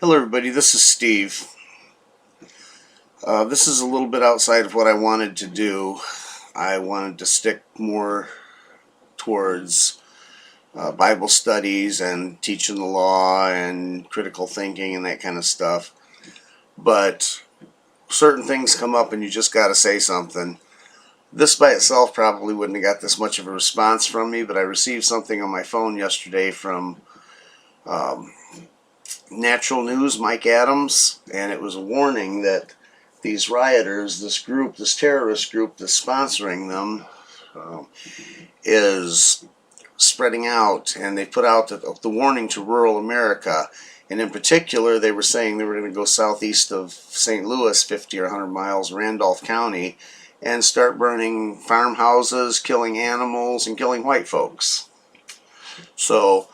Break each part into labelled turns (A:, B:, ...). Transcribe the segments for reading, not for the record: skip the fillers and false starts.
A: Hello everybody, this is Steve. This is a little bit outside of what I wanted to do. I wanted to stick more towards Bible studies and teaching the law and critical thinking and that kind of stuff. But certain things come up and you just got to say something. This by itself probably wouldn't have got this much of a response from me, but I received something on my phone yesterday from Natural News, Mike Adams, and it was a warning that these rioters, this terrorist group that's sponsoring them, is spreading out, and they put out the warning to rural America. And in particular, they were saying they were going to go southeast of St. Louis, 50 or 100 miles, Randolph County, and start burning farmhouses, killing animals, and killing white folks. So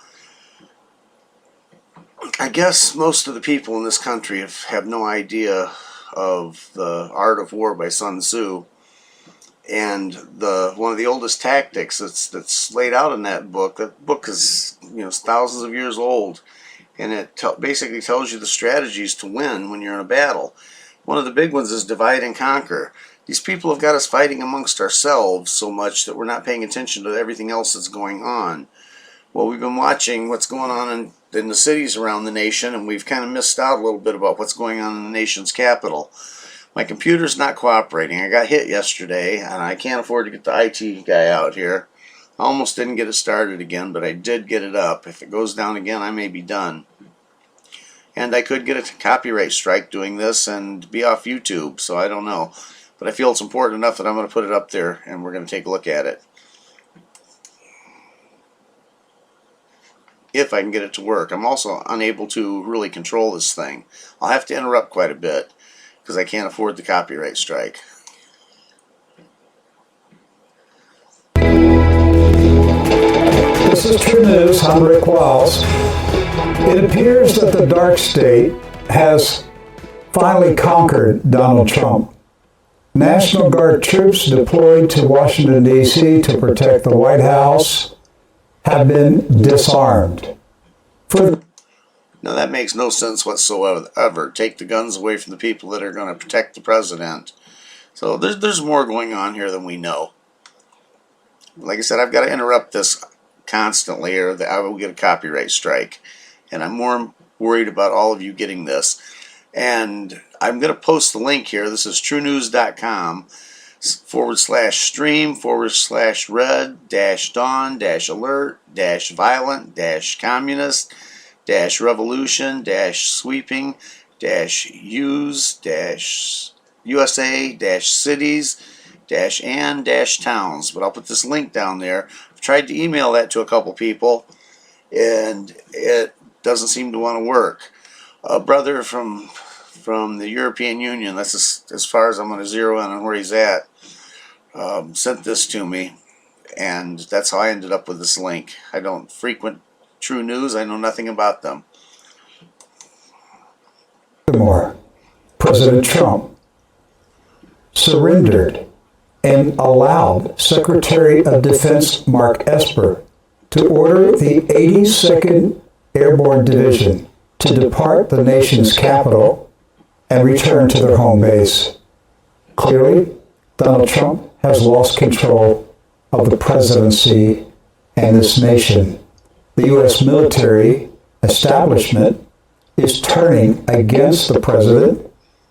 A: I guess most of the people in this country have no idea of the Art of War by Sun Tzu, and one of the oldest tactics that's laid out in that book. That book is thousands of years old, and it basically tells you the strategies to win when you're in a battle. One of the big ones is divide and conquer. These people have got us fighting amongst ourselves so much that we're not paying attention to everything else that's going on. Well, we've been watching what's going on in the cities around the nation, and we've kind of missed out a little bit about what's going on in the nation's capital. My computer's not cooperating. I got hit yesterday, and I can't afford to get the IT guy out here. I almost didn't get it started again, but I did get it up. If it goes down again, I may be done. And I could get a copyright strike doing this and be off YouTube, so I don't know. But I feel it's important enough that I'm going to put it up there, and we're going to take a look at it. If I can get it to work. I'm also unable to really control this thing. I'll have to interrupt quite a bit because I can't afford the copyright strike.
B: This is Trunews. I'm Rick Wiles. It appears that the dark state has finally conquered Donald Trump. National Guard troops deployed to Washington, D.C. to protect the White House have been disarmed.
A: Now that makes no sense whatsoever. Take the guns away from the people that are going to protect the president. So there's more going on here than we know. Like I said, I've got to interrupt this constantly or I will get a copyright strike. And I'm more worried about all of you getting this. And I'm going to post the link here. This is trunews.com/stream/red-on-alert-violent-use-USA-cities-and-towns. But I'll put this link down there. I've tried to email that to a couple people, and it doesn't seem to want to work. A brother from the European Union, that's as far as I'm going to zero in on where he's at, sent this to me, and that's how I ended up with this link. I don't frequent True News. I know nothing about them.
B: Furthermore, President Trump surrendered and allowed Secretary of Defense Mark Esper to order the 82nd Airborne Division to depart the nation's capital and return to their home base. Clearly, Donald Trump has lost control of the presidency and this nation. The U.S. military establishment is turning against the president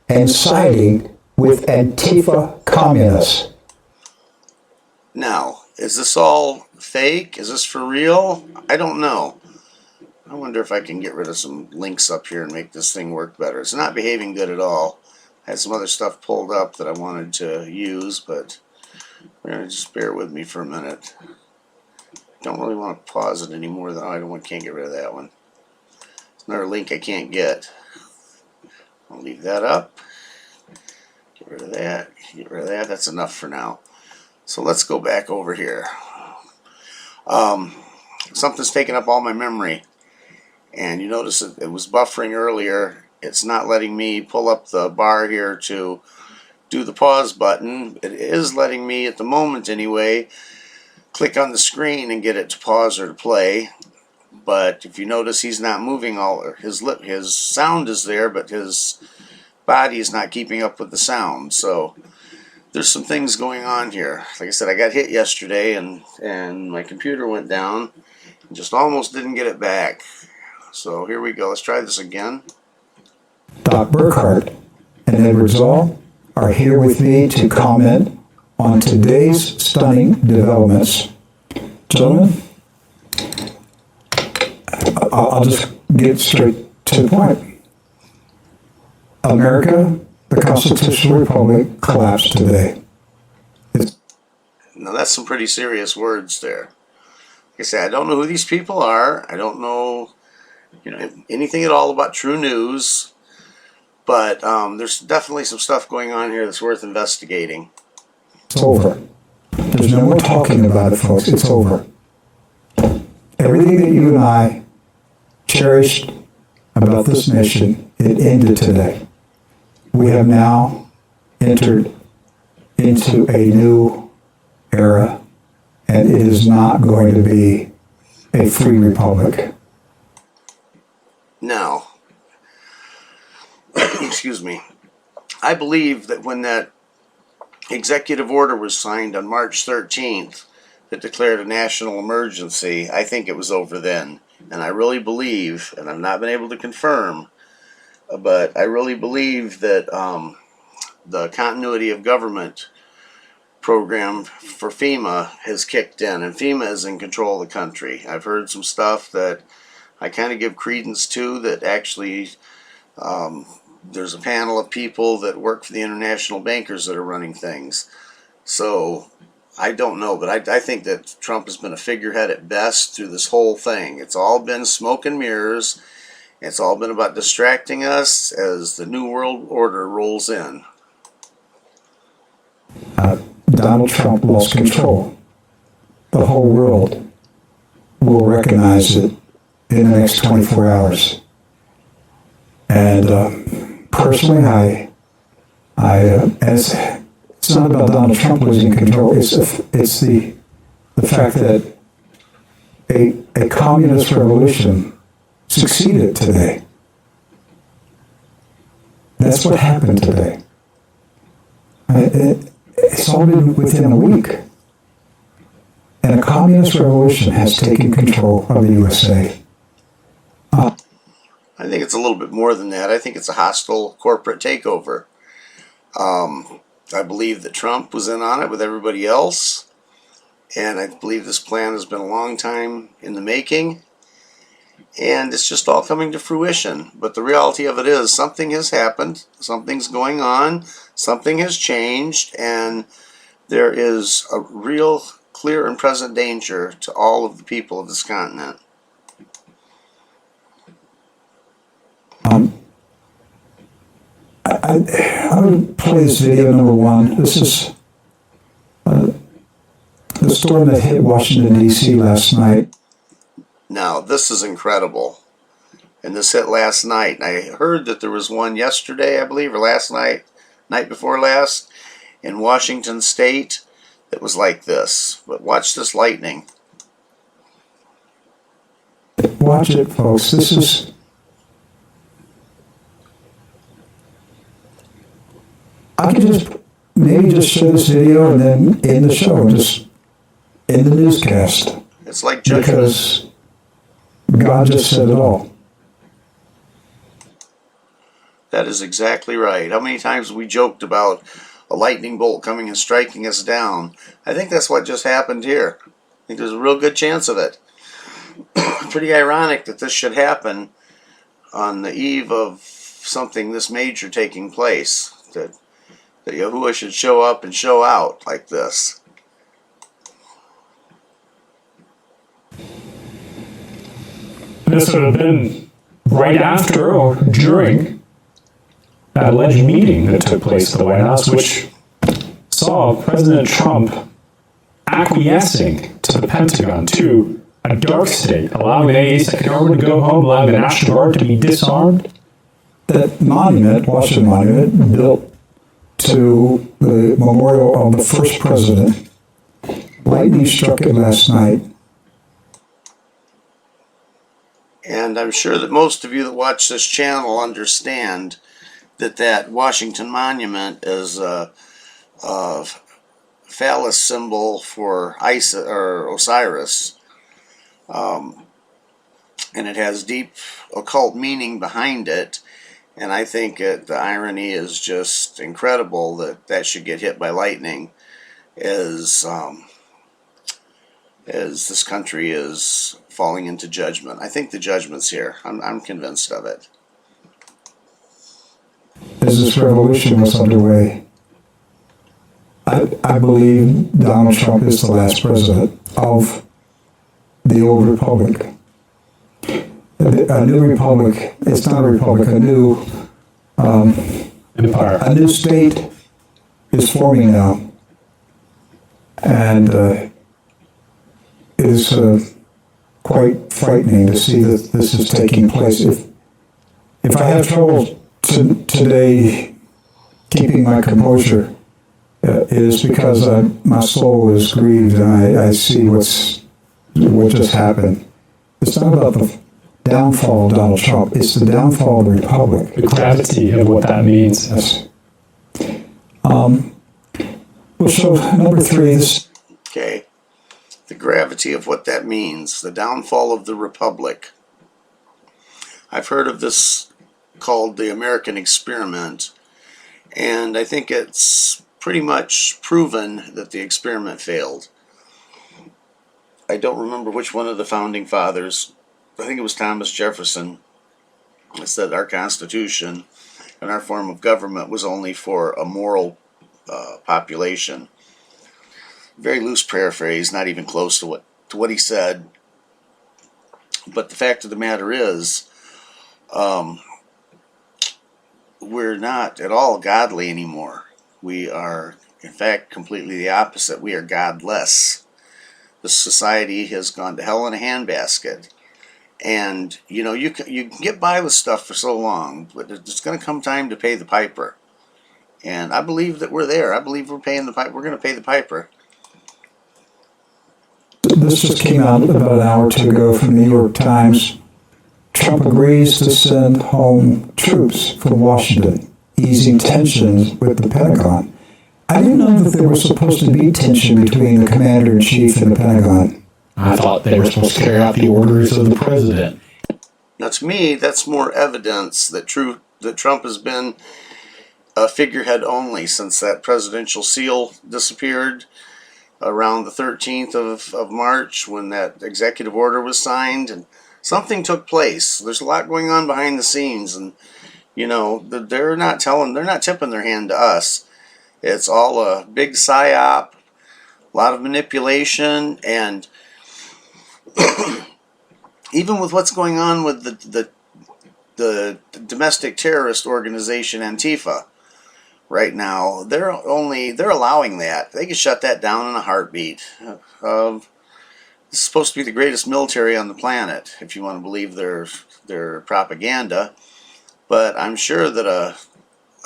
B: and siding with Antifa communists.
A: Now, is this all fake? Is this for real? I don't know. I wonder if I can get rid of some links up here and make this thing work better. It's not behaving good at all. I had some other stuff pulled up that I wanted to use, but we're going to just bear with me for a minute. Don't really want to pause it anymore. Can't get rid of that one. It's another link I can't get. I'll leave that up. Get rid of that. Get rid of that. That's enough for now. So let's go back over here. Something's taking up all my memory. And you notice it was buffering earlier. It's not letting me pull up the bar here to do the pause button. It is letting me, at the moment anyway, click on the screen and get it to pause or to play. But if you notice, he's not moving his sound is there, but his body is not keeping up with the sound. So there's some things going on here. Like I said, I got hit yesterday and my computer went down and just almost didn't get it back. So here we go. Let's try this again.
B: Doc Burkhart and Edward Zoll are here with me to comment on today's stunning developments. Gentlemen, I'll just get straight to the point. America, the constitutional republic, collapsed today.
A: Now that's some pretty serious words there. Like I say, I don't know who these people are. I don't know, anything at all about Trunews. But there's definitely some stuff going on here that's worth investigating.
B: It's over. There's no more talking about it, folks. It's over. Everything that you and I cherished about this nation, it ended today. We have now entered into a new era, and it is not going to be a free republic.
A: Now, excuse me, I believe that when that executive order was signed on March 13th that declared a national emergency, I think it was over then. And I really believe, and I've not been able to confirm, but I really believe that the continuity of government program for FEMA has kicked in, and FEMA is in control of the country. I've heard some stuff that I kind of give credence to, that actually there's a panel of people that work for the international bankers that are running things. So I don't know, but I think that Trump has been a figurehead at best through this whole thing. It's all been smoke and mirrors. It's all been about distracting us as the New World Order rolls in.
B: Donald Trump lost control. The whole world will recognize it in the next 24 hours. And personally, as it's not about Donald Trump losing control. It's the fact that a communist revolution succeeded today. That's what happened today. It's all been within a week. And a communist revolution has taken control of the USA.
A: I think it's a little bit more than that. I think it's a hostile corporate takeover. I believe that Trump was in on it with everybody else. And I believe this plan has been a long time in the making. And it's just all coming to fruition. But the reality of it is something has happened. Something's going on. Something has changed. And there is a real clear and present danger to all of the people of this continent.
B: I would play this video number one. This is the storm that hit Washington, D.C. last night.
A: Now, this is incredible. And this hit last night. And I heard that there was one yesterday, I believe, or last night, night before last, in Washington State that was like this. But watch this lightning.
B: Watch it, folks. This is... I could just maybe just show this video and then end the show, just end the newscast.
A: It's like judgment.
B: Because God just said it all.
A: That is exactly right. How many times have we joked about a lightning bolt coming and striking us down? I think that's what just happened here. I think there's a real good chance of it. Pretty ironic that this should happen on the eve of something this major taking place. That Yahuwah should show up and show out like this.
C: This would have been right after or during that alleged meeting that took place at the White House, which saw President Trump acquiescing to the Pentagon, to a dark state, allowing the 82nd Airborne to go home, allowing the National Guard to be disarmed.
B: That monument, Washington Monument, built to the memorial of the first president. Lightning struck it last night.
A: And I'm sure that most of you that watch this channel understand that Washington Monument is a phallus symbol for Isis or Osiris, and it has deep occult meaning behind it. And I think the irony is just incredible that should get hit by lightning, as this country is falling into judgment. I think the judgment's here. I'm convinced of it.
B: As this revolution was underway, I believe Donald Trump is the last president of the old republic. A new republic, it's not a republic, a new
C: Empire.
B: a new state is forming now. And it is quite frightening to see that this is taking place. If I have trouble today keeping my composure, it is because my soul is grieved and I see what just happened. It's not about the downfall of Donald Trump, it's the downfall of the republic.
C: The gravity of what that means.
B: Yes. Well, so number 3 is
A: Okay. The gravity of what that means. The downfall of the republic. I've heard of this called the American experiment, and I think it's pretty much proven that the experiment failed. I don't remember which one of the founding fathers, I think it was Thomas Jefferson, that said our Constitution and our form of government was only for a moral population. Very loose paraphrase, not even close to what he said. But the fact of the matter is, we're not at all godly anymore. We are, in fact, completely the opposite. We are godless. The society has gone to hell in a handbasket. And, you can get by with stuff for so long, but it's going to come time to pay the piper. And I believe that we're there. I believe we're paying the piper. We're going to pay the piper.
B: this just came out about an hour or two ago from the New York Times. Trump agrees to send home troops from Washington, easing tensions with the Pentagon. I didn't know that there was supposed to be tension between the commander-in-chief and the Pentagon.
D: I thought they were supposed to carry out the orders of the president.
A: Now, to me, that's more evidence that Trump has been a figurehead only since that presidential seal disappeared around the 13th of March when that executive order was signed, and something took place. There's a lot going on behind the scenes, and they're not tipping their hand to us. It's all a big psyop, a lot of manipulation, and even with what's going on with the domestic terrorist organization Antifa right now, they're allowing that. They can shut that down in a heartbeat. It's supposed to be the greatest military on the planet, if you want to believe their propaganda. But I'm sure that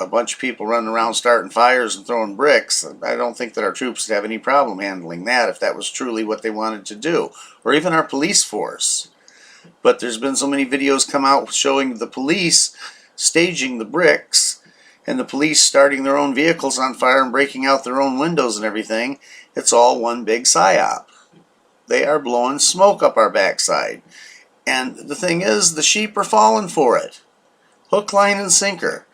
A: a bunch of people running around starting fires and throwing bricks, I don't think that our troops would have any problem handling that if that was truly what they wanted to do, or even our police force. But there's been so many videos come out showing the police staging the bricks and the police starting their own vehicles on fire and breaking out their own windows and everything. It's all one big psyop. They are blowing smoke up our backside. And the thing is, the sheep are falling for it. Hook, line, and sinker.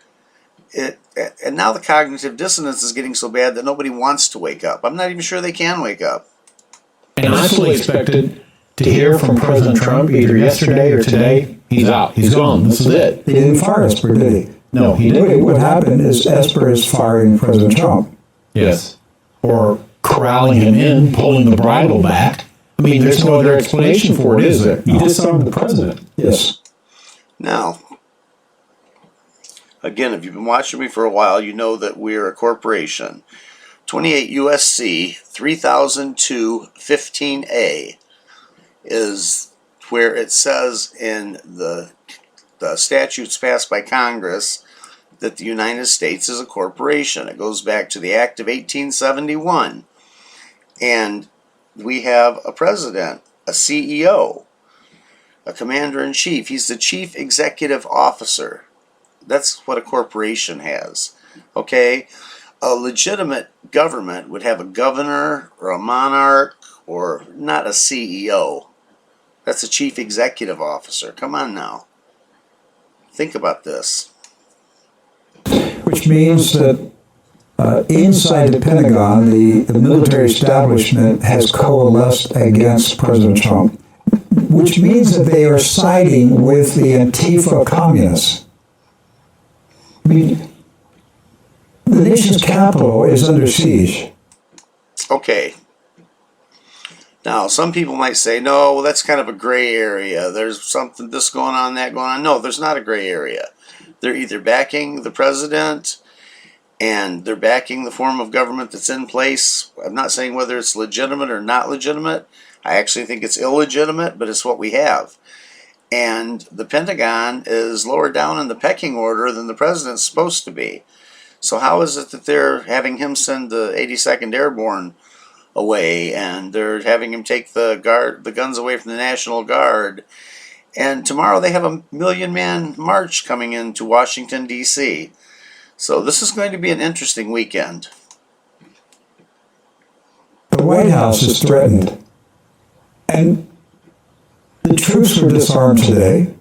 A: And now the cognitive dissonance is getting so bad that nobody wants to wake up. I'm not even sure they can wake up.
D: And I fully expected to hear from President Trump either yesterday or today. He's out. He's gone. This is it.
B: He didn't fire Esper, did he?
D: No, he didn't.
B: What happened is Esper is firing President Trump.
D: Yes. Or corralling him in, pulling the bridle back. I mean, there's no other explanation for it, is there?
C: He disarmed the president.
B: Yes.
A: Now, again, if you've been watching me for a while, you know that we're a corporation. 28 USC 3002 15A is where it says in the statutes passed by Congress that the United States is a corporation. It goes back to the Act of 1871. And we have a president, a CEO. a commander-in-chief. He's the chief executive officer. That's what a corporation has. Okay? A legitimate government would have a governor or a monarch or not a CEO. That's a chief executive officer. Come on now. Think about this.
B: Which means that inside the Pentagon, the military establishment has coalesced against President Trump, which means that they are siding with the Antifa communists. I mean, the nation's capital is under siege.
A: Okay. Now, some people might say, no, well, that's kind of a gray area. There's something, this going on, that going on. No, there's not a gray area. They're either backing the president and they're backing the form of government that's in place. I'm not saying whether it's legitimate or not legitimate. I actually think it's illegitimate, but it's what we have. And the Pentagon is lower down in the pecking order than the president's supposed to be. So how is it that they're having him send the 82nd Airborne away, and they're having him take the guns away from the National Guard? And tomorrow they have a 1,000,000-man march coming into Washington, D.C. So this is going to be an interesting weekend.
B: The White House is threatened. And the troops were disarmed today.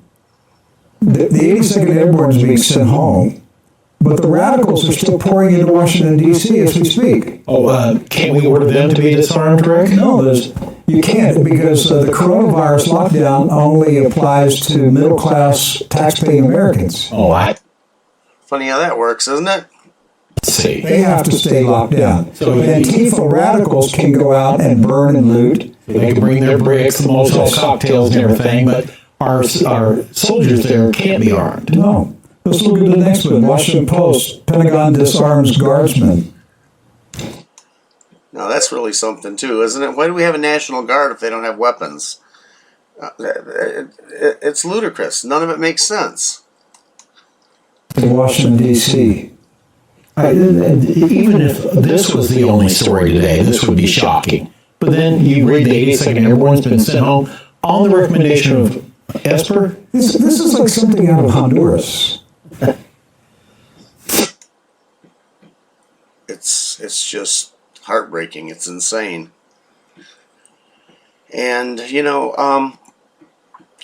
B: The 82nd Airborne is being sent home. But the radicals are still pouring into Washington, D.C. as we speak.
D: Can't we order them to be disarmed, Rick?
B: No, you can't, because the coronavirus lockdown only applies to middle-class, tax-paying Americans.
A: Funny how that works, isn't it?
D: See.
B: They have to stay locked down. So Antifa radicals can go out and burn and loot.
D: They can bring their bricks, the Molotov cocktails and everything, but our soldiers there can't be armed.
B: No. Let's look at the next one. Washington Post. Pentagon disarms guardsmen.
A: Now that's really something too, isn't it? Why do we have a National Guard if they don't have weapons? It's ludicrous. None of it makes sense.
B: In Washington, D.C.
D: Even if this was the only story today, this would be shocking. But then you read the 82nd Airborne's been sent home on the recommendation of Esper.
B: This is like something out of Honduras.
A: It's just heartbreaking. It's insane. And,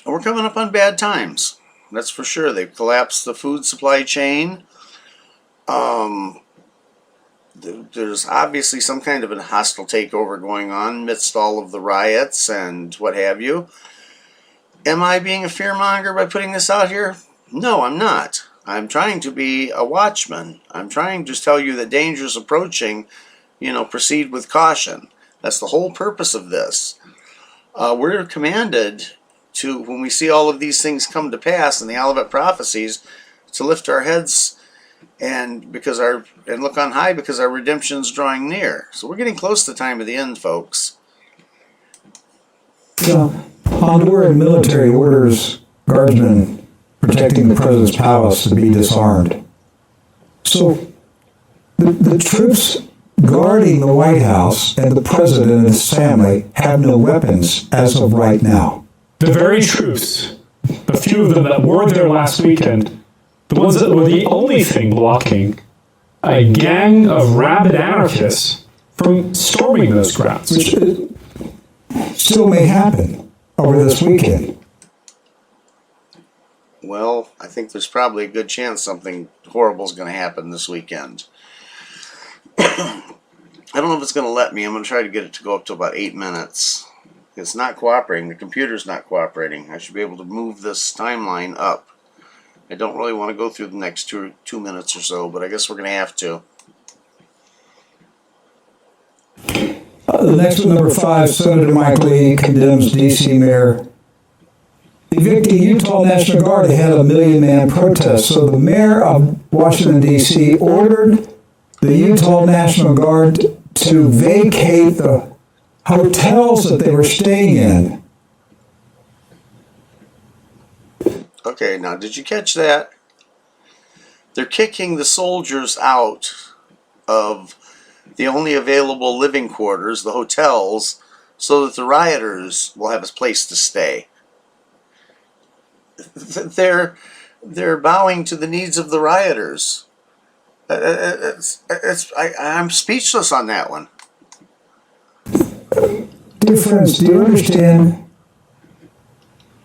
A: we're coming up on bad times. That's for sure. They've collapsed the food supply chain. There's obviously some kind of a hostile takeover going on amidst all of the riots and what have you. Am I being a fearmonger by putting this out here? No, I'm not. I'm trying to be a watchman. I'm trying to tell you that danger is approaching. Proceed with caution. That's the whole purpose of this. We're commanded to, when we see all of these things come to pass in the Olivet prophecies, to lift our heads and look on high, because our redemption's drawing near. So we're getting close to the time of the end, folks.
B: Honduran military orders guardsmen protecting the president's palace to be disarmed. So the troops guarding the White House and the president and his family have no weapons as of right now.
C: The very troops, the few of them that were there last weekend, the ones that were the only thing blocking a gang of rabid anarchists from storming those grounds.
B: Which still may happen over this weekend.
A: Well, I think there's probably a good chance something horrible is going to happen this weekend. I don't know if it's going to let me. I'm going to try to get it to go up to about 8 minutes. It's not cooperating. The computer's not cooperating. I should be able to move this timeline up. I don't really want to go through the next two minutes or so, but I guess we're going to have to.
B: The next one, number 5, Senator Mike Lee condemns D.C. Mayor evicting Utah National Guard ahead of a 1,000,000-man protest. So the mayor of Washington, D.C. ordered the Utah National Guard to vacate the hotels that they were staying in.
A: Okay, now did you catch that? They're kicking the soldiers out of the only available living quarters, the hotels, so that the rioters will have a place to stay. they're bowing to the needs of the rioters. I'm speechless on that one.
B: Dear friends, do you understand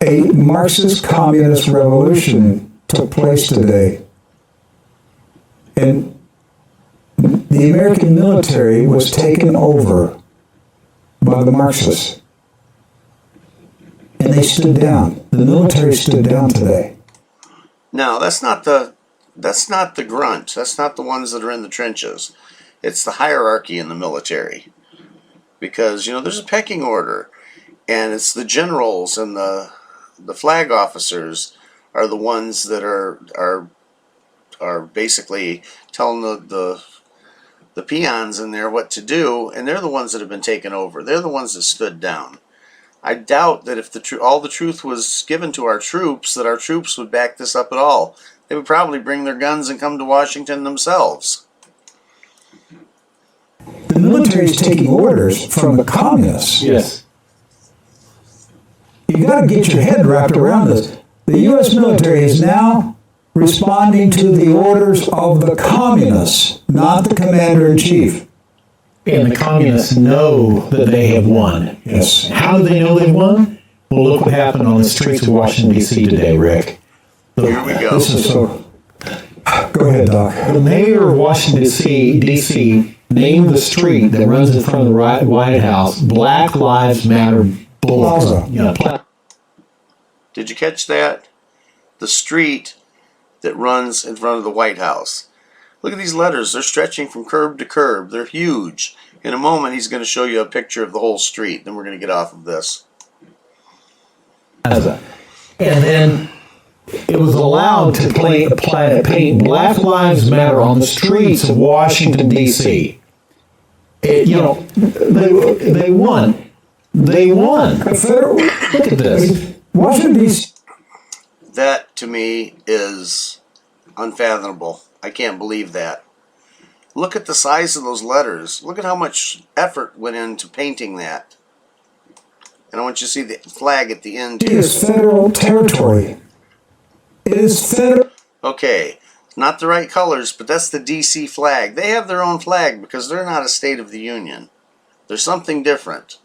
B: a Marxist communist revolution took place today? And the American military was taken over by the Marxists. And they stood down. The military stood down today.
A: No, that's not the grunt. That's not the ones that are in the trenches. It's the hierarchy in the military. Because, there's a pecking order. And it's the generals and the flag officers are the ones that are basically telling the peons in there what to do, and they're the ones that have been taken over. They're the ones that stood down. I doubt that if all the truth was given to our troops, that our troops would back this up at all. They would probably bring their guns and come to Washington themselves.
B: The military is taking orders from the communists.
D: Yes.
B: You got to get your head wrapped around this. The U.S. military is now responding to the orders of the communists, not the commander-in-chief.
D: And the communists know that they have won.
B: Yes.
D: How do they know they've won? Well, look what happened on the streets of Washington, D.C. today, Rick.
A: Here we go.
B: This is so... Go ahead, Doc.
D: The mayor of Washington, D.C. named the street that runs in front of the White House Black Lives Matter Boulevard.
A: Did you catch that? The street that runs in front of the White House. Look at these letters. They're stretching from curb to curb. They're huge. In a moment, he's going to show you a picture of the whole street. Then we're going to get off of this.
D: And then it was allowed to paint Black Lives Matter on the streets of Washington, D.C. They won. They won. Look at this.
B: Washington, D.C.
A: That, to me, is unfathomable. I can't believe that. Look at the size of those letters. Look at how much effort went into painting that. And I want you to see the flag at the end.
B: It is federal territory. It is federal.
A: Okay, not the right colors, but that's the DC flag. They have their own flag because they're not a state of the union. They're something different.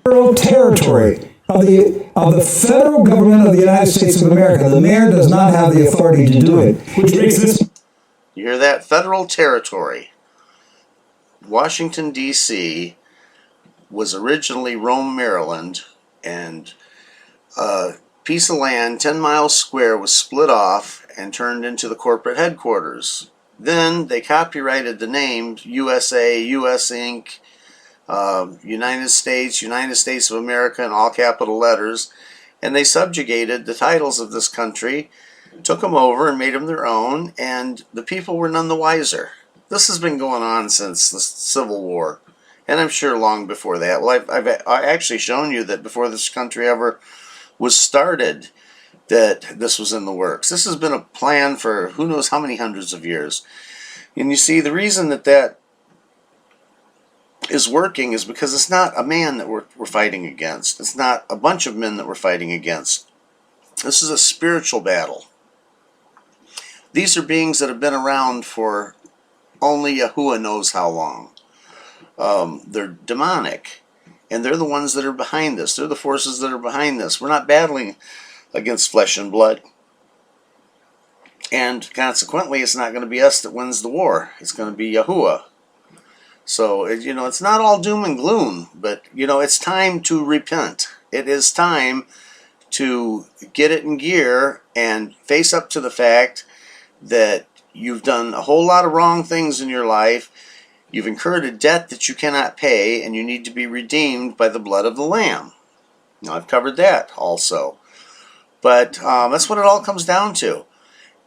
B: Federal territory of the federal government of the United States of America. The mayor does not have the authority to do it, which makes this...
A: You hear that? Federal territory. Washington, D.C. was originally Rome, Maryland, and a piece of land, 10 miles square, was split off and turned into the corporate headquarters. Then they copyrighted the names USA, US Inc., United States of America in all capital letters, and they subjugated the titles of this country, took them over and made them their own, and the people were none the wiser. This has been going on since the Civil War, and I'm sure long before that. Well, I've actually shown you that before this country ever was started, that this was in the works. This has been a plan for who knows how many hundreds of years. And you see, the reason that is working is because it's not a man that we're fighting against. It's not a bunch of men that we're fighting against. This is a spiritual battle. These are beings that have been around for only Yahuwah knows how long. They're demonic, and they're the ones that are behind this. They're the forces that are behind this. We're not battling against flesh and blood. And consequently, it's not going to be us that wins the war. It's going to be Yahuwah. So, it's not all doom and gloom, but, it's time to repent. It is time to get it in gear and face up to the fact that you've done a whole lot of wrong things in your life. You've incurred a debt that you cannot pay, and you need to be redeemed by the blood of the Lamb. Now, I've covered that also. But that's what it all comes down to.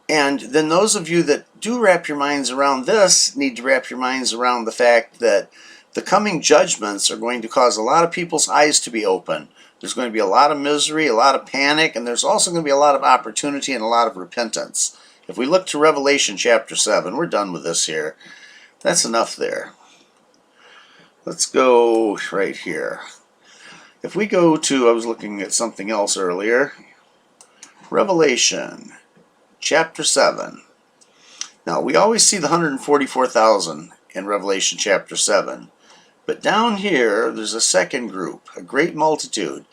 A: And then those of you that do wrap your minds around this need to wrap your minds around the fact that the coming judgments are going to cause a lot of people's eyes to be open. There's going to be a lot of misery, a lot of panic, and there's also going to be a lot of opportunity and a lot of repentance. If we look to Revelation chapter 7, we're done with this here. That's enough there. Let's go right here. If we go to, I was looking at something else earlier, Revelation chapter 7. Now, we always see the 144,000 in Revelation chapter 7. But down here, there's a second group, a great multitude.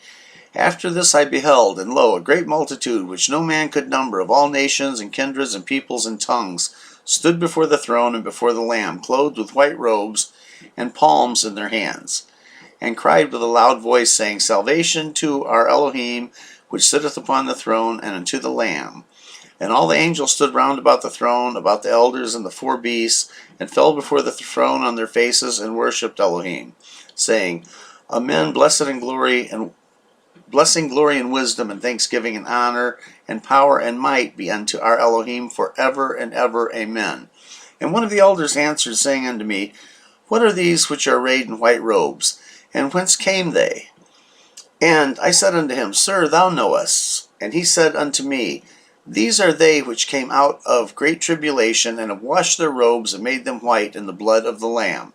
A: After this I beheld, and lo, a great multitude, which no man could number, of all nations and kindreds and peoples and tongues, stood before the throne and before the Lamb, clothed with white robes and palms in their hands, and cried with a loud voice, saying, Salvation to our Elohim, which sitteth upon the throne, and unto the Lamb. And all the angels stood round about the throne, about the elders and the four beasts, and fell before the throne on their faces, and worshipped Elohim, saying, Amen, blessing, glory, and wisdom, and thanksgiving, and honor, and power, and might be unto our Elohim forever and ever. Amen. And one of the elders answered, saying unto me, What are these which are arrayed in white robes, and whence came they? And I said unto him, Sir, thou knowest. And he said unto me, These are they which came out of great tribulation, and have washed their robes, and made them white in the blood of the Lamb.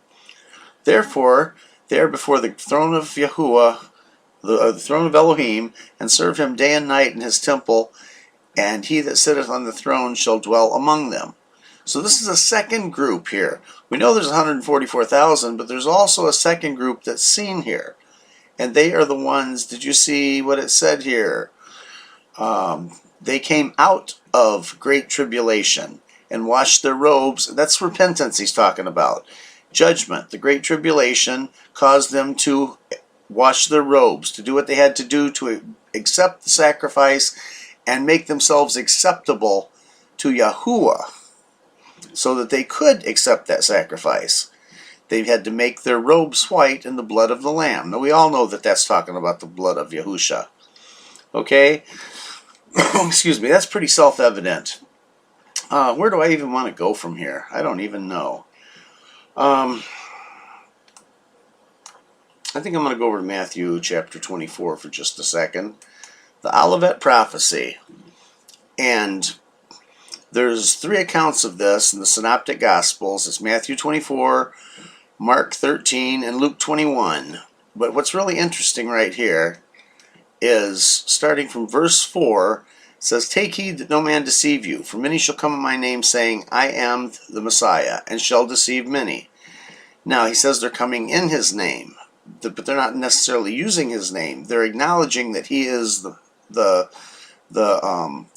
A: Therefore they are before the throne of Yahuwah, the throne of Elohim, and serve him day and night in his temple, and he that sitteth on the throne shall dwell among them. So this is a second group here. We know there's 144,000, but there's also a second group that's seen here. And they are the ones, did you see what it said here? They came out of great tribulation and washed their robes. That's repentance he's talking about. Judgment, the great tribulation, caused them to wash their robes, to do what they had to do to accept the sacrifice and make themselves acceptable to Yahuwah so that they could accept that sacrifice. They had to make their robes white in the blood of the Lamb. Now we all know that that's talking about the blood of Yahusha. Okay? Excuse me, that's pretty self-evident. Where do I even want to go from here? I don't even know. I think I'm going to go over to Matthew chapter 24 for just a second. The Olivet prophecy. And there's 3 accounts of this in the Synoptic Gospels. It's Matthew 24, Mark 13, and Luke 21. But what's really interesting right here is, starting from verse 4, it says, Take heed that no man deceive you, for many shall come in my name, saying, I am the Messiah, and shall deceive many. Now, he says they're coming in his name, but they're not necessarily using his name. They're acknowledging that he is the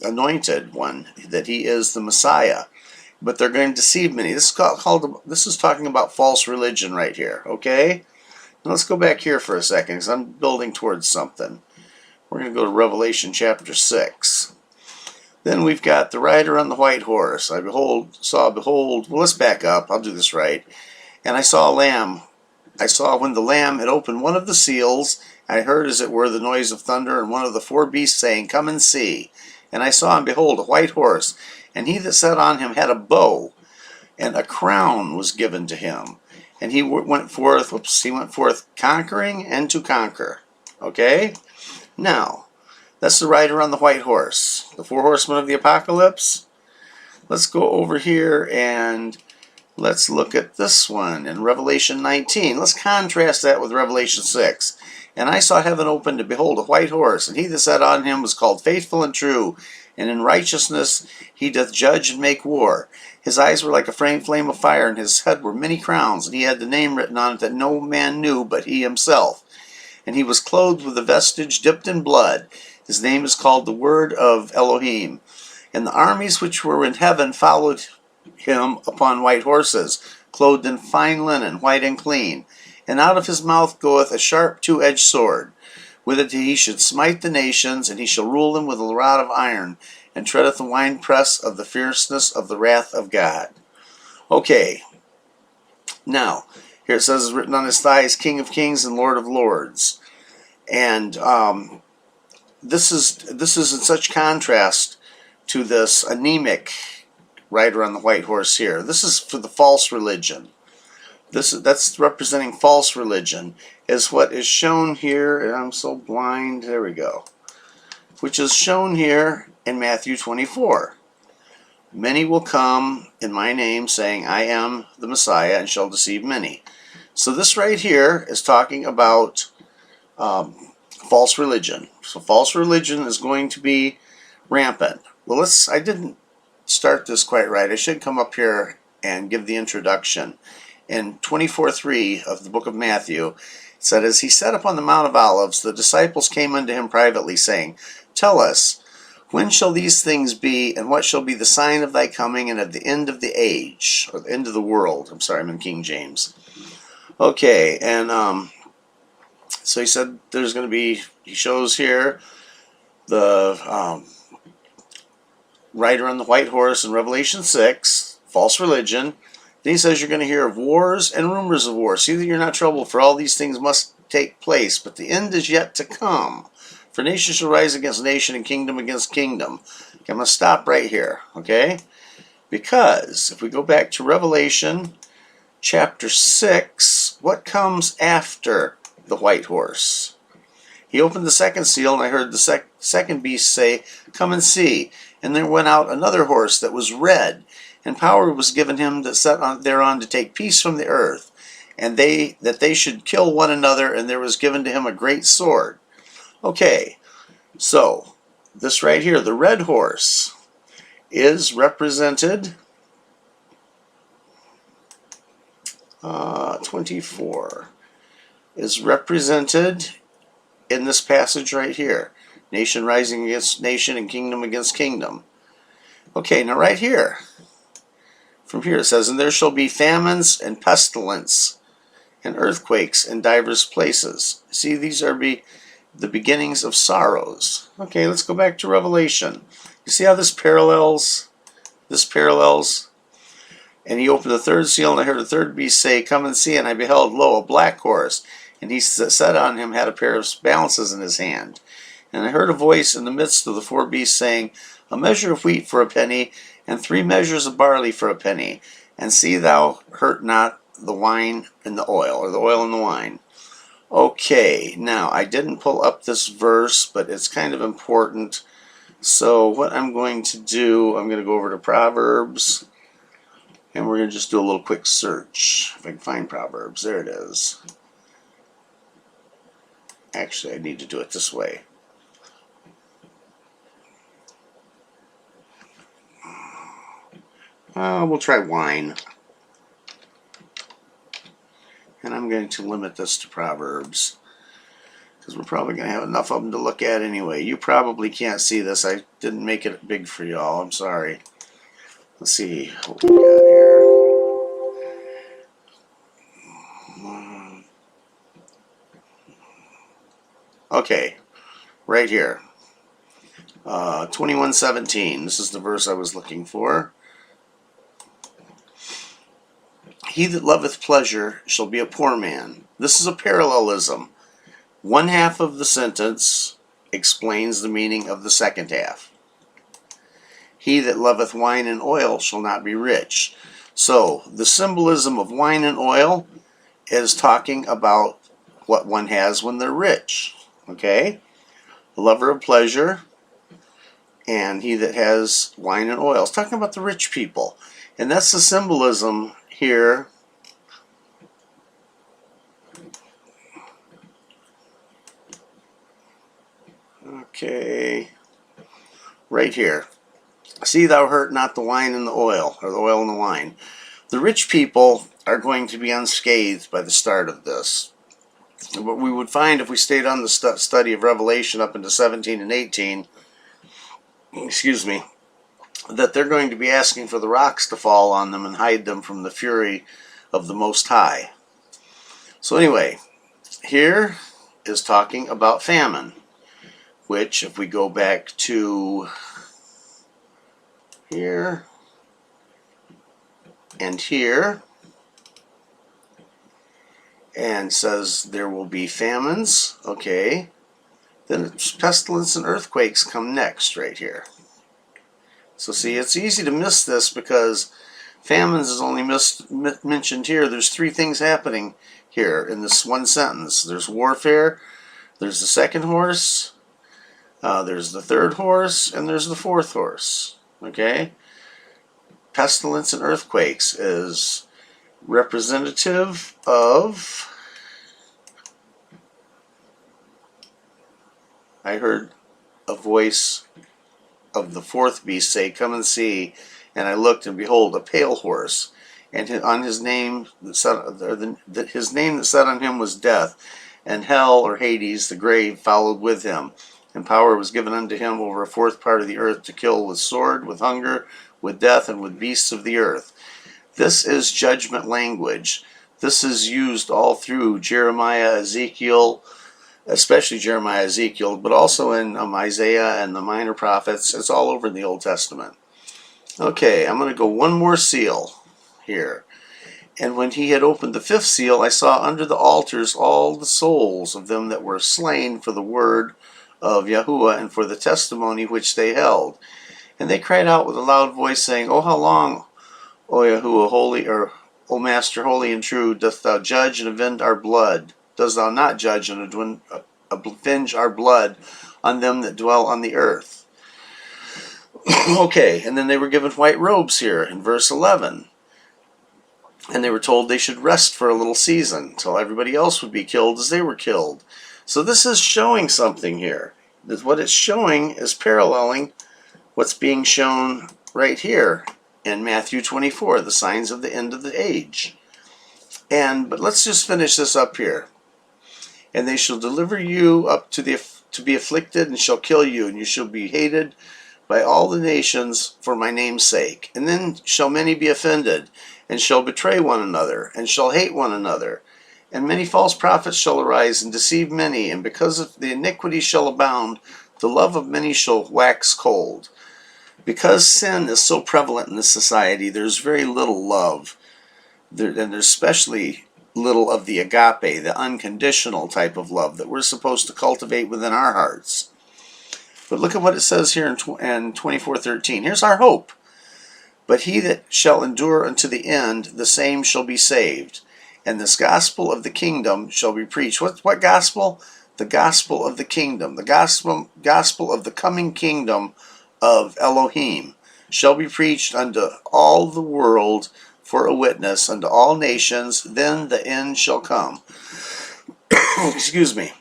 A: anointed one, that he is the Messiah. But they're going to deceive many. This is talking about false religion right here, okay? Now let's go back here for a second, because I'm building towards something. We're going to go to Revelation chapter 6. Then we've got the rider on the white horse. Well, let's back up. I'll do this right. And I saw a lamb. I saw when the Lamb had opened one of the seals, I heard as it were the noise of thunder, and one of the 4 beasts saying, Come and see. And I saw, and behold, a white horse, and he that sat on him had a bow, and a crown was given to him. And he went forth conquering and to conquer. Okay? Now, that's the rider on the white horse, the 4 horsemen of the apocalypse. Let's go over here and let's look at this one in Revelation 19. Let's contrast that with Revelation 6. And I saw heaven opened, and behold, a white horse, and he that sat on him was called Faithful and True, and in righteousness he doth judge and make war. His eyes were like a flame of fire, and his head were many crowns, and he had the name written on it that no man knew but he himself. And he was clothed with a vestige dipped in blood. His name is called the Word of Elohim. And the armies which were in heaven followed him upon white horses, clothed in fine linen, white and clean. And out of his mouth goeth a sharp 2-edged sword. With it he should smite the nations, and he shall rule them with a rod of iron, and treadeth the winepress of the fierceness of the wrath of God. Okay. Now, here it says, written on his thighs, King of Kings and Lord of Lords. And this is in such contrast to this anemic rider on the white horse here. This is for the false religion. That's representing false religion, is what is shown here. And I'm so blind. There we go. Which is shown here in Matthew 24. Many will come in my name, saying, I am the Messiah, and shall deceive many. So this right here is talking about false religion. So false religion is going to be rampant. Well, I didn't start this quite right. I should come up here and give the introduction. In 24:3 of the book of Matthew, it said, as he sat upon the Mount of Olives, the disciples came unto him privately, saying, Tell us, when shall these things be, and what shall be the sign of thy coming and of the end of the age, or the end of the world? I'm sorry, I'm in King James. Okay, and so he said there's going to be, he shows here the rider on the white horse in Revelation 6, false religion. Then he says you're going to hear of wars and rumors of wars. See that you're not troubled, for all these things must take place, but the end is yet to come. For nation shall rise against nation and kingdom against kingdom. Okay, I'm going to stop right here, okay? Because if we go back to Revelation chapter 6, what comes after the white horse? He opened the second seal, and I heard the second beast say, Come and see. And there went out another horse that was red, and power was given him that sat thereon to take peace from the earth, and that they should kill one another, and there was given to him a great sword. Okay, so this right here, the red horse, is represented 24 is represented in this passage right here. Nation rising against nation and kingdom against kingdom. Okay, now right here, from here it says, And there shall be famines and pestilence and earthquakes in divers places. See, these are the beginnings of sorrows. Okay, let's go back to Revelation. You see how this parallels? This parallels? And he opened the third seal, and I heard a third beast say, Come and see. And I beheld, lo, a black horse. And he that sat on him had a pair of balances in his hand. And I heard a voice in the midst of the four beasts saying, A measure of wheat for a penny, and 3 measures of barley for a penny. And see thou hurt not the wine and the oil, or the oil and the wine. Okay, now I didn't pull up this verse, but it's kind of important. So what I'm going to do, I'm going to go over to Proverbs, and we're going to just do a little quick search. If I can find Proverbs, there it is. Actually, I need to do it this way. We'll try wine. And I'm going to limit this to Proverbs, because we're probably going to have enough of them to look at anyway. You probably can't see this. I didn't make it big for y'all. I'm sorry. Let's see what we got here. Okay, right here. 21:17. This is the verse I was looking for. He that loveth pleasure shall be a poor man. This is a parallelism. One half of the sentence explains the meaning of the second half. He that loveth wine and oil shall not be rich. So the symbolism of wine and oil is talking about what one has when they're rich. Okay? A lover of pleasure, and he that has wine and oil. It's talking about the rich people. And that's the symbolism here. Okay. Right here. See thou hurt not the wine and the oil, or the oil and the wine. The rich people are going to be unscathed by the start of this. What we would find if we stayed on the study of Revelation up into 17 and 18, excuse me, that they're going to be asking for the rocks to fall on them and hide them from the fury of the Most High. So anyway, here is talking about famine, which if we go back to here and here, and says there will be famines, okay, then pestilence and earthquakes come next right here. So see, it's easy to miss this because famines is only mentioned here. There's 3 things happening here in this one sentence. There's warfare, there's the second horse, there's the third horse, and there's the fourth horse. Okay? Pestilence and earthquakes is representative of I heard a voice of the fourth beast say, "Come and see." And I looked, and behold, a pale horse, and on his name his name that sat on him was Death, and hell, or Hades, the grave, followed with him. And power was given unto him over a fourth part of the earth to kill with sword, with hunger, with death, and with beasts of the earth. This is judgment language. This is used all through Jeremiah, Ezekiel, especially Jeremiah, Ezekiel, but also in Isaiah and the minor prophets. It's all over in the Old Testament. Okay, I'm going to go one more seal here. And when he had opened the fifth seal, I saw under the altars all the souls of them that were slain for the word of Yahuwah and for the testimony which they held. And they cried out with a loud voice, saying, "Oh, how long, O Yahuwah, holy, or O Master, holy and true, dost thou judge and avenge our blood? Dost thou not judge and avenge our blood on them that dwell on the earth?" Okay, and then they were given white robes here in verse 11. And they were told they should rest for a little season until everybody else would be killed as they were killed. So this is showing something here. What it's showing is paralleling what's being shown right here in Matthew 24, the signs of the end of the age. But let's just finish this up here. And they shall deliver you up to be afflicted, and shall kill you, and you shall be hated by all the nations for my name's sake. And then shall many be offended, and shall betray one another, and shall hate one another. And many false prophets shall arise, and deceive many. And because of the iniquity shall abound, the love of many shall wax cold. Because sin is so prevalent in this society, there's very little love. And there's especially little of the agape, the unconditional type of love that we're supposed to cultivate within our hearts. But look at what it says here in 24:13. Here's our hope. But he that shall endure unto the end, the same shall be saved. And this gospel of the kingdom shall be preached. What gospel? The gospel of the kingdom. The gospel of the coming kingdom of Elohim shall be preached unto all the world for a witness unto all nations. Then the end shall come. Excuse me.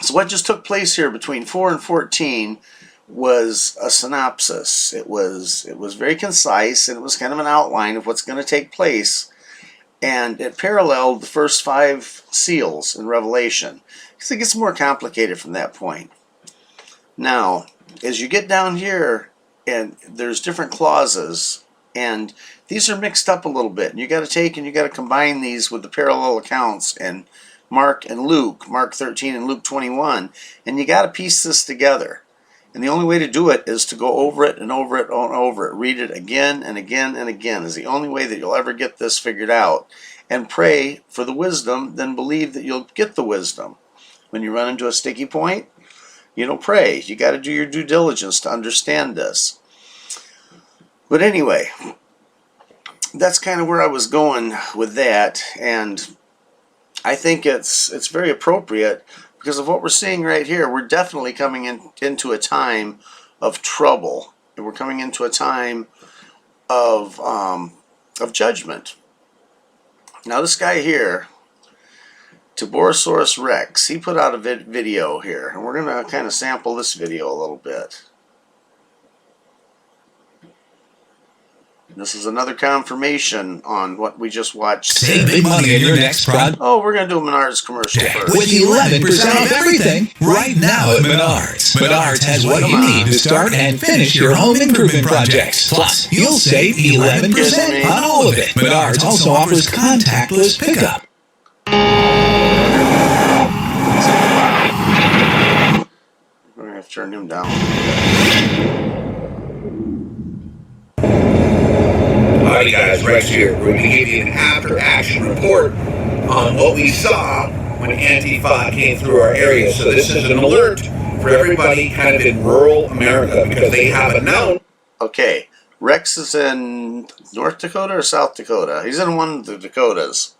A: So what just took place here between 4 and 14 was a synopsis. It was very concise, and it was kind of an outline of what's going to take place. And it paralleled the first 5 seals in Revelation, because it gets more complicated from that point. Now, as you get down here, and there's different clauses, and these are mixed up a little bit, and you got to take and you got to combine these with the parallel accounts and Mark and Luke, Mark 13 and Luke 21, and you got to piece this together. And the only way to do it is to go over it and over it and over it. Read it again and again and again is the only way that you'll ever get this figured out. And pray for the wisdom, then believe that you'll get the wisdom. When you run into a sticky point, pray. You got to do your due diligence to understand this. But anyway, that's kind of where I was going with that, and I think it's very appropriate because of what we're seeing right here. We're definitely coming into a time of trouble, and we're coming into a time of judgment. Now, this guy here, Tiborosaurus Rex, he put out a video here, and we're going to kind of sample this video a little bit. This is another confirmation on what we just watched.
E: Save big money on your next project.
A: Oh, we're going to do a Menards commercial first.
E: With 11% off everything right now at Menards. Menards has what you need to start and finish your home improvement projects. Plus, you'll save 11% on all of it. Menards also offers contactless pickup.
A: We're going to have to turn him down.
F: Howdy guys, Rex here. We're going to give you an after-action report on what we saw when Antifa came through our area. So this is an alert for everybody kind of in rural America because they haven't known.
A: Okay, Rex is in North Dakota or South Dakota? He's in one of the Dakotas.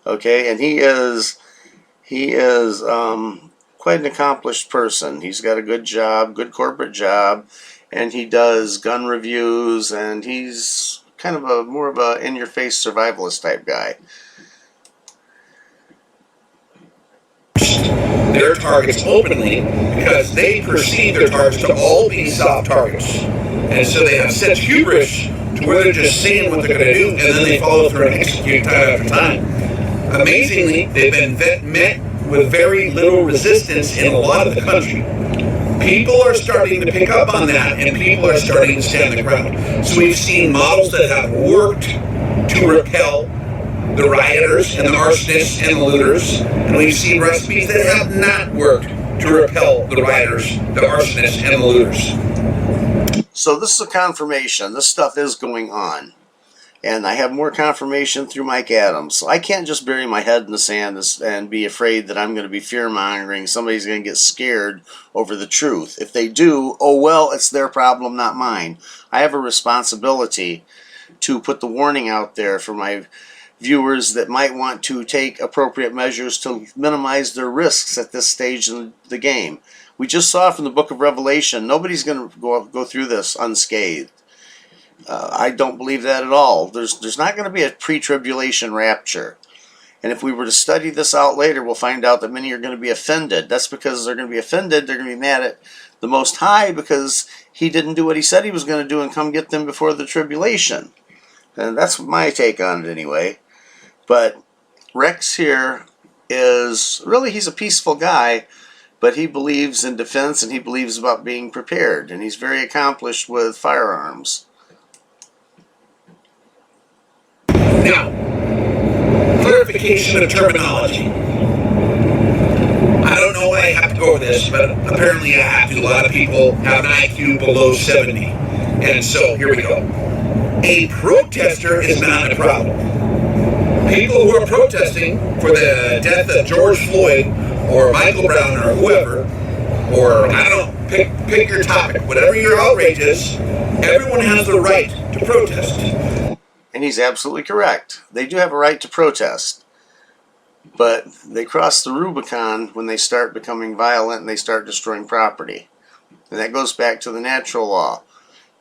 A: Okay, and he is quite an accomplished person. He's got a good job, good corporate job, and he does gun reviews, and he's kind of more of a in-your-face survivalist type guy.
F: They're targets openly because they perceive their targets to all be soft targets. And so they have such hubris to where they're just saying what they're going to do, and then they follow through and execute time after time. Amazingly, they've been met with very little resistance in a lot of the country. People are starting to pick up on that, and people are starting to stand their ground. So we've seen models that have worked to repel the rioters and the arsonists and the looters, and we've seen recipes that have not worked to repel the rioters, the arsonists, and the looters.
A: So this is a confirmation. This stuff is going on. And I have more confirmation through Mike Adams. So I can't just bury my head in the sand and be afraid that I'm going to be fear-mongering. Somebody's going to get scared over the truth. If they do, oh well, it's their problem, not mine. I have a responsibility to put the warning out there for my viewers that might want to take appropriate measures to minimize their risks at this stage in the game. We just saw from the book of Revelation, nobody's going to go through this unscathed. I don't believe that at all. There's not going to be a pre-tribulation rapture. And if we were to study this out later, we'll find out that many are going to be offended. That's because they're going to be offended. They're going to be mad at the Most High because he didn't do what he said he was going to do and come get them before the tribulation. And that's my take on it anyway. But Rex here is, really, he's a peaceful guy, but he believes in defense and he believes about being prepared. And he's very accomplished with firearms.
F: Now, clarification of terminology. I don't know why I have to go over this, but apparently I have to. A lot of people have an IQ below 70. And so, here we go. A protester is not a problem. People who are protesting for the death of George Floyd or Michael Brown or whoever, or I don't know, pick your topic, whatever your outrage is, everyone has the right to protest.
A: And he's absolutely correct. They do have a right to protest. But they cross the Rubicon when they start becoming violent and they start destroying property. And that goes back to the natural law.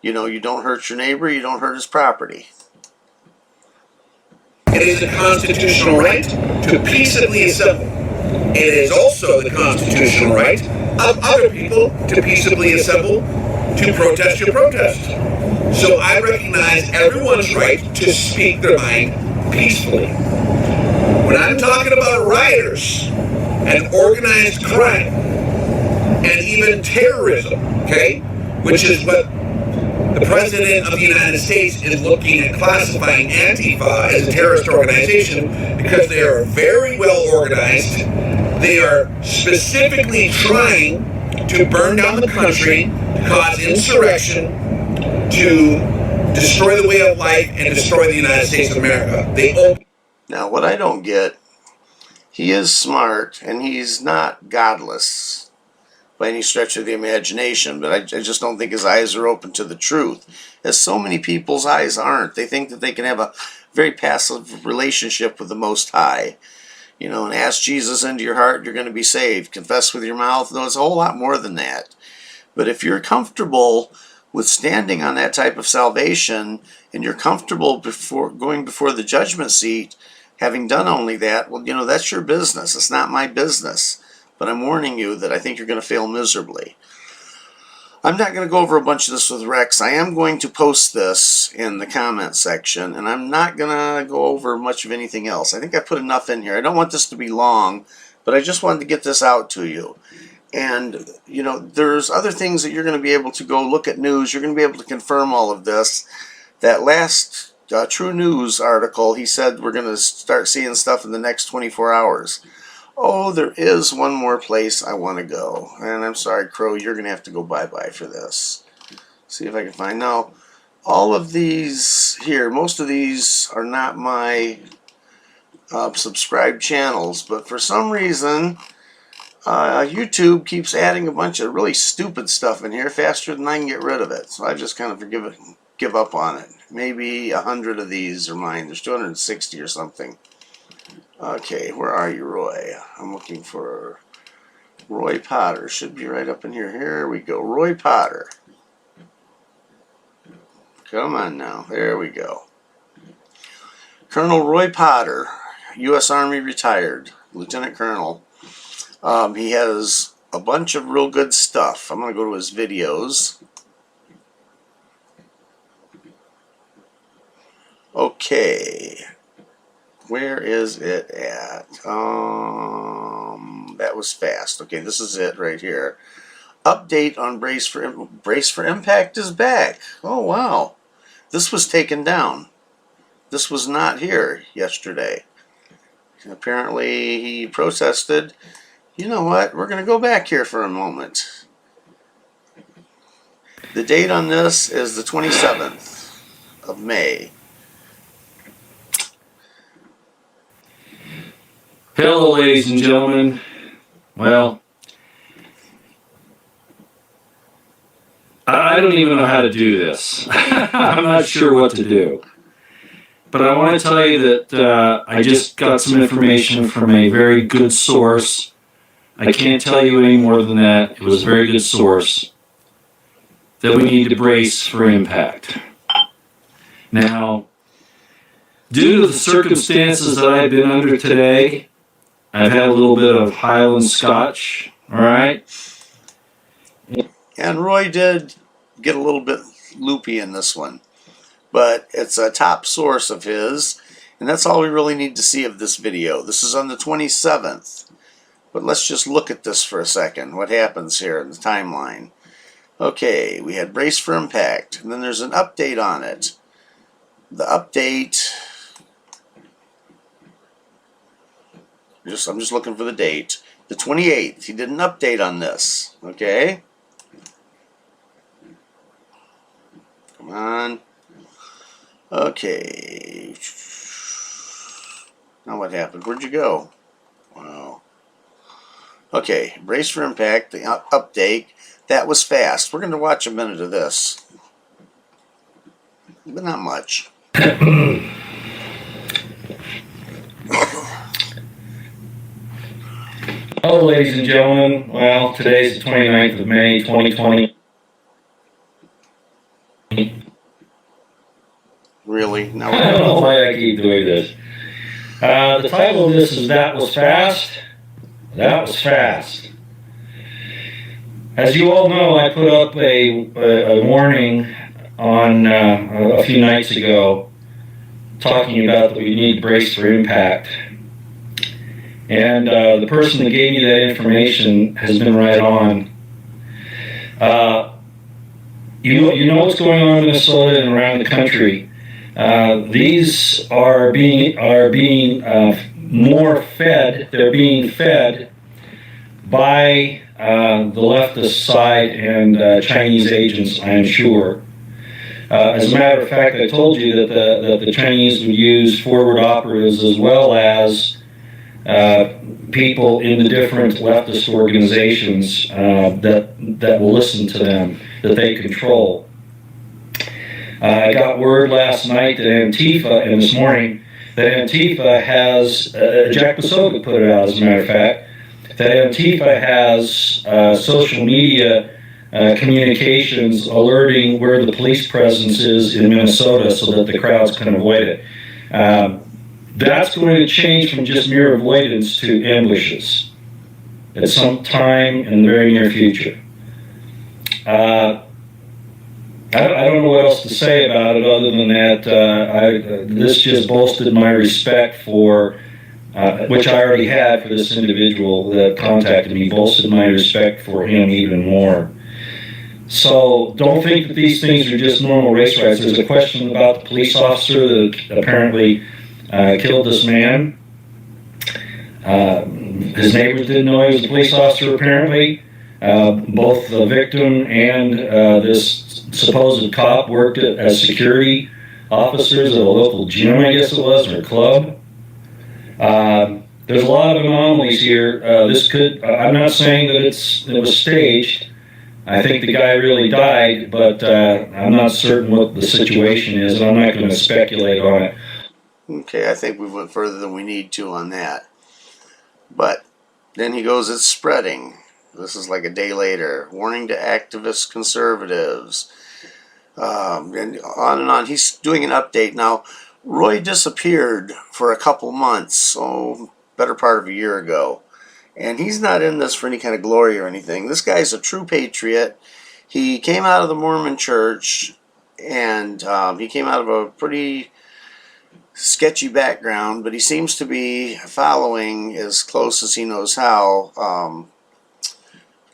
A: You know, you don't hurt your neighbor, you don't hurt his property.
F: It is a constitutional right to peaceably assemble. It is also the constitutional right of other people to peaceably assemble to protest your protest. So I recognize everyone's right to speak their mind peacefully. When I'm talking about rioters and organized crime and even terrorism, okay, which is what the President of the United States is looking at classifying Antifa as a terrorist organization because they are very well organized. They are specifically trying to burn down the country, to cause insurrection, to destroy the way of life, and destroy the United States of America.
A: Now, what I don't get, he is smart, and he's not godless by any stretch of the imagination, but I just don't think his eyes are open to the truth, as so many people's eyes aren't. They think that they can have a very passive relationship with the Most High. You know, and ask Jesus into your heart, you're going to be saved. Confess with your mouth. No, it's a whole lot more than that. But if you're comfortable with standing on that type of salvation, and you're comfortable going before the judgment seat, having done only that, well, you know, that's your business. It's not my business. But I'm warning you that I think you're going to fail miserably. I'm not going to go over a bunch of this with Rex. I am going to post this in the comment section, and I'm not going to go over much of anything else. I think I put enough in here. I don't want this to be long, but I just wanted to get this out to you. And, you know, there's other things that you're going to be able to go look at news. You're going to be able to confirm all of this. That last Trunews article, he said we're going to start seeing stuff in the next 24 hours. Oh, there is one more place I want to go. And I'm sorry, Crow, you're going to have to go bye-bye for this. See if I can find. Now, all of these here, most of these are not my subscribed channels, but for some reason, YouTube keeps adding a bunch of really stupid stuff in here faster than I can get rid of it. So I just kind of give up on it. Maybe 100 of these are mine. There's 260 or something. Okay, where are you, Roy? I'm looking for Roy Potter. Should be right up in here. Here we go. Roy Potter. Come on now. There we go. Colonel Roy Potter, U.S. Army retired, Lieutenant Colonel. He has a bunch of real good stuff. I'm going to go to his videos. Okay. Where is it at? That was fast. Okay, this is it right here. Update on Brace for Impact is back. Oh, wow. This was taken down. This was not here yesterday. Apparently, he protested. You know what? We're going to go back here for a moment. The date on this is the 27th of May.
G: Hello, ladies and gentlemen. Well, I don't even know how to do this. I'm not sure what to do. But I want to tell you that I just got some information from a very good source. I can't tell you any more than that. It was a very good source that we need to brace for impact. Now, due to the circumstances that I've been under today, I've had a little bit of Highland Scotch, all right?
A: And Roy did get a little bit loopy in this one. But it's a top source of his, and that's all we really need to see of this video. This is on the 27th. But let's just look at this for a second. What happens here in the timeline? Okay, we had Brace for Impact, and then there's an update on it. The update... I'm just looking for the date. The 28th. He did an update on this. Okay? Come on. Okay. Now what happened? Where'd you go? Wow. Okay. Brace for Impact. The update. That was fast. We're going to watch a minute of this. But not much.
G: Hello, ladies and gentlemen. Well, today's the 29th of May, 2020.
A: Really? Now
G: I don't know why I keep doing this. The title of this is That Was Fast. That Was Fast. As you all know, I put up a warning on a few nights ago talking about that we need to brace for impact. And the person that gave me that information has been right on. You know what's going on in Minnesota and around the country. These are being more fed. They're being fed by the leftist side and Chinese agents, I am sure. As a matter of fact, I told you that the Chinese would use forward operatives as well as people in the different leftist organizations that will listen to them, that they control. I got word last night that Antifa, and this morning, that Antifa has, Jack Basoga put it out as a matter of fact, that Antifa has social media communications alerting where the police presence is in Minnesota so that the crowds can avoid it. That's going to change from just mere avoidance to ambushes at some time in the very near future. I don't know what else to say about it other than that this just bolstered my respect for, which I already had for this individual that contacted me, bolstered my respect for him even more. So don't think that these things are just normal race riots. There's a question about the police officer that apparently killed this man. His neighbors didn't know he was a police officer apparently. Both the victim and this supposed cop worked as security officers at a local gym, I guess it was, or club. There's a lot of anomalies here. I'm not saying that it was staged. I think the guy really died, but I'm not certain what the situation is, and I'm not going to speculate on it.
A: Okay, I think we went further than we need to on that. But then he goes, it's spreading. This is like a day later. Warning to activist conservatives. And on and on. He's doing an update. Now, Roy disappeared for a couple months, better part of a year ago. And he's not in this for any kind of glory or anything. This guy's a true patriot. He came out of the Mormon church, and he came out of a pretty sketchy background, but he seems to be following as close as he knows how,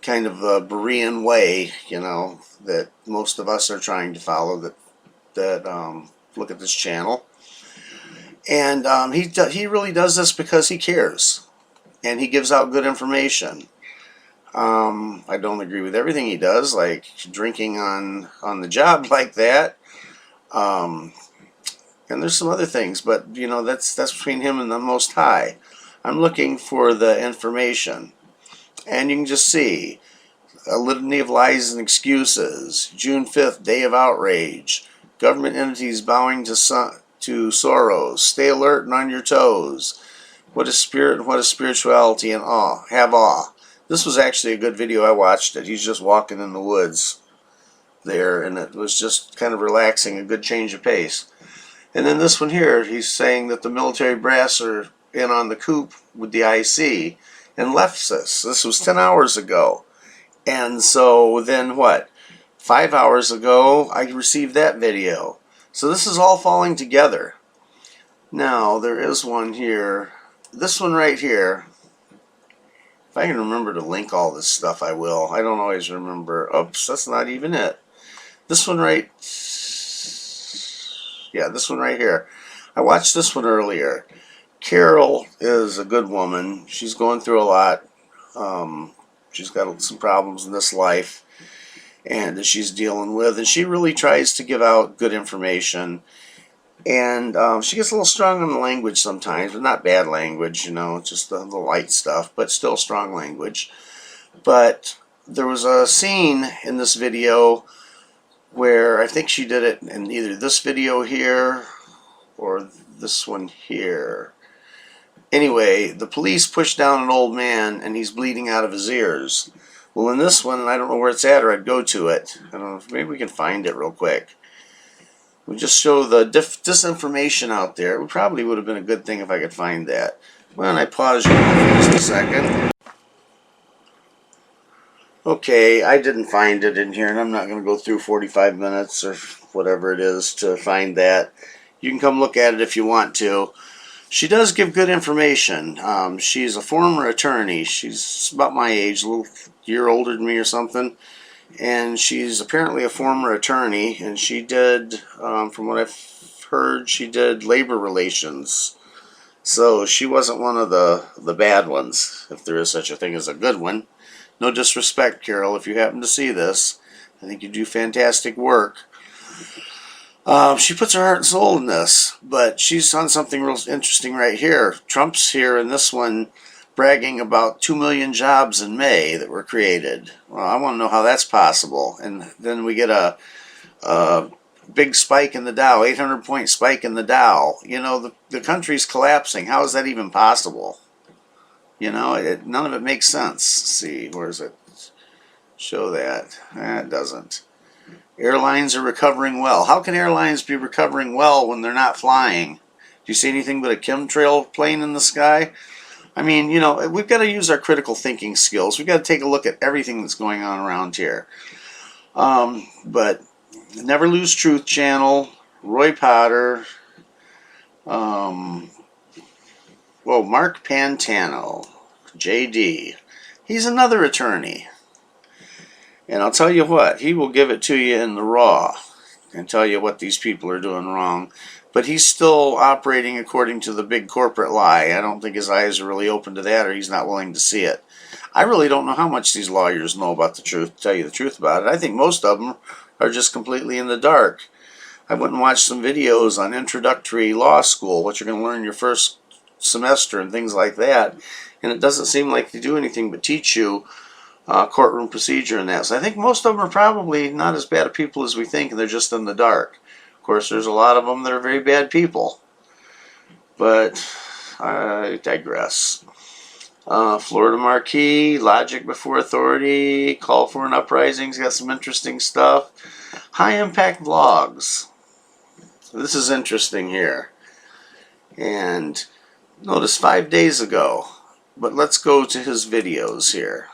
A: kind of the Berean way, you know, that most of us are trying to follow, that look at this channel. And he really does this because he cares, and he gives out good information. I don't agree with everything he does, like drinking on the job like that. And there's some other things, but you know, that's between him and the Most High. I'm looking for the information, and you can just see a litany of lies and excuses. June 5th, day of outrage. Government entities bowing to Soros. Stay alert and on your toes. What is spirit and what is spirituality and awe? Have awe. This was actually a good video. I watched it. He's just walking in the woods there, and it was just kind of relaxing, a good change of pace. And then this one here, he's saying that the military brass are in on the coup with the IC and left us. This was 10 hours ago. And so then what? 5 hours ago, I received that video. So this is all falling together. Now, there is one here. This one right here. If I can remember to link all this stuff, I will. I don't always remember. Oops, that's not even it. This one right... Yeah, this one right here. I watched this one earlier. Carol is a good woman. She's going through a lot. She's got some problems in this life and that she's dealing with. And she really tries to give out good information. And she gets a little strong on the language sometimes, but not bad language, you know, just the light stuff, but still strong language. But there was a scene in this video where I think she did it in either this video here or this one here. Anyway, the police pushed down an old man and he's bleeding out of his ears. Well, in this one, and I don't know where it's at, or I'd go to it. I don't know if maybe we can find it real quick. We just show the disinformation out there. It probably would have been a good thing if I could find that. Why don't I pause you for just a second? Okay, I didn't find it in here, and I'm not going to go through 45 minutes or whatever it is to find that. You can come look at it if you want to. She does give good information. She's a former attorney. She's about my age, a little year older than me or something. And she's apparently a former attorney, and she did, from what I've heard, she did labor relations. So she wasn't one of the bad ones, if there is such a thing as a good one. No disrespect, Carol, if you happen to see this. I think you do fantastic work. She puts her heart and soul in this, but she's on something real interesting right here. Trump's here in this one bragging about 2 million jobs in May that were created. Well, I want to know how that's possible. And then we get a big spike in the Dow, 800-point spike in the Dow. You know, the country's collapsing. How is that even possible? You know, none of it makes sense. Let's see, where is it? Show that. It doesn't. Airlines are recovering well. How can airlines be recovering well when they're not flying? Do you see anything but a chemtrail plane in the sky? I mean, you know, we've got to use our critical thinking skills. We've got to take a look at everything that's going on around here. But Never Lose Truth channel, Roy Potter, Mark Pantano, JD. He's another attorney. And I'll tell you what, he will give it to you in the raw and tell you what these people are doing wrong. But he's still operating according to the big corporate lie. I don't think his eyes are really open to that, or he's not willing to see it. I really don't know how much these lawyers know about the truth, to tell you the truth about it. I think most of them are just completely in the dark. I went and watched some videos on introductory law school, what you're going to learn your first semester and things like that. And it doesn't seem like they do anything but teach you courtroom procedure and that. So I think most of them are probably not as bad of people as we think, and they're just in the dark. Of course, there's a lot of them that are very bad people. But I digress. Florida Marquis, Logic Before Authority, Call for an Uprising's got some interesting stuff. High Impact Vlogs. This is interesting here. And notice 5 days ago, But let's go to his videos here.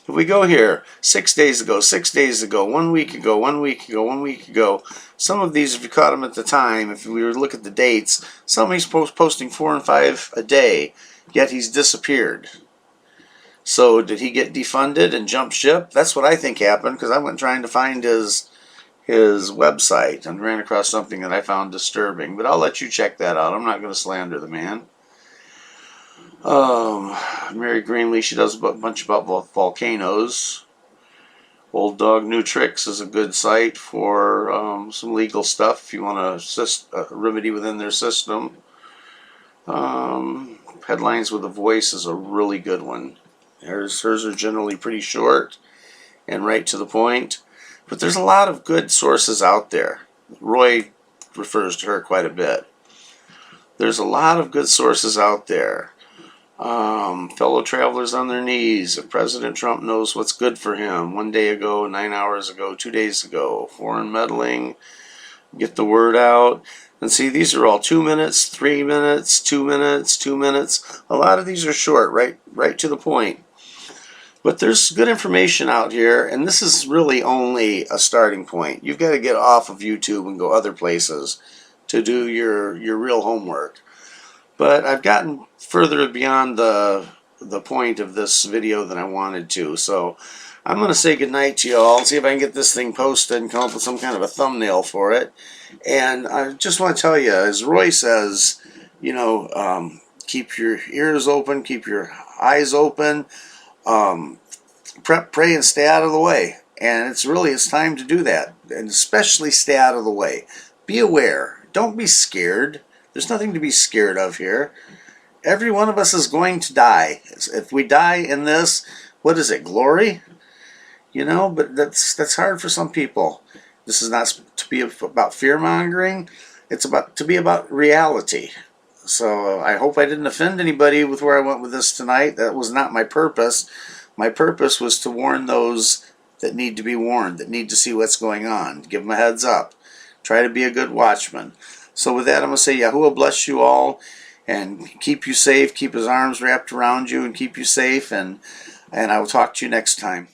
A: If we go here, 6 days ago, 6 days ago, 1 week ago, 1 week ago, 1 week ago, some of these, if you caught them at the time, if we were to look at the dates, somebody's posting 4 and 5 a day, yet he's disappeared. So did he get defunded and jump ship? That's what I think happened, because I went trying to find his website and ran across something that I found disturbing. But I'll let you check that out. I'm not going to slander the man. Mary Greenlee, she does a bunch about volcanoes. Old Dog New Tricks is a good site for some legal stuff if you want a remedy within their system. Headlines with a Voice is a really good one. Hers are generally pretty short and right to the point. But there's a lot of good sources out there. Roy refers to her quite a bit. There's a lot of good sources out there. Fellow travelers on their knees. If President Trump knows what's good for him. 1 day ago, 9 hours ago, 2 days ago. Foreign meddling. Get the word out. And see, these are all 2 minutes, 3 minutes, 2 minutes, 2 minutes. A lot of these are short, right to the point. But there's good information out here, and this is really only a starting point. You've got to get off of YouTube and go other places to do your real homework. But I've gotten further beyond the point of this video than I wanted to. So I'm going to say goodnight to you all, see if I can get this thing posted and come up with some kind of a thumbnail for it. And I just want to tell you, as Roy says, you know, keep your ears open, keep your eyes open. Pray and stay out of the way, and it's time to do that, and especially stay out of the way. Be aware. Don't be scared. There's nothing to be scared of here. Every one of us is going to die. If we die in this, what is it, glory? You know, but that's hard for some people. This is not to be about fear-mongering. It's to be about reality. So I hope I didn't offend anybody with where I went with this tonight. That was not my purpose. My purpose was to warn those that need to be warned, that need to see what's going on. Give them a heads up. Try to be a good watchman. So with that, I'm going to say Yahuwah bless you all and keep you safe, keep his arms wrapped around you and keep you safe. And I will talk to you next time.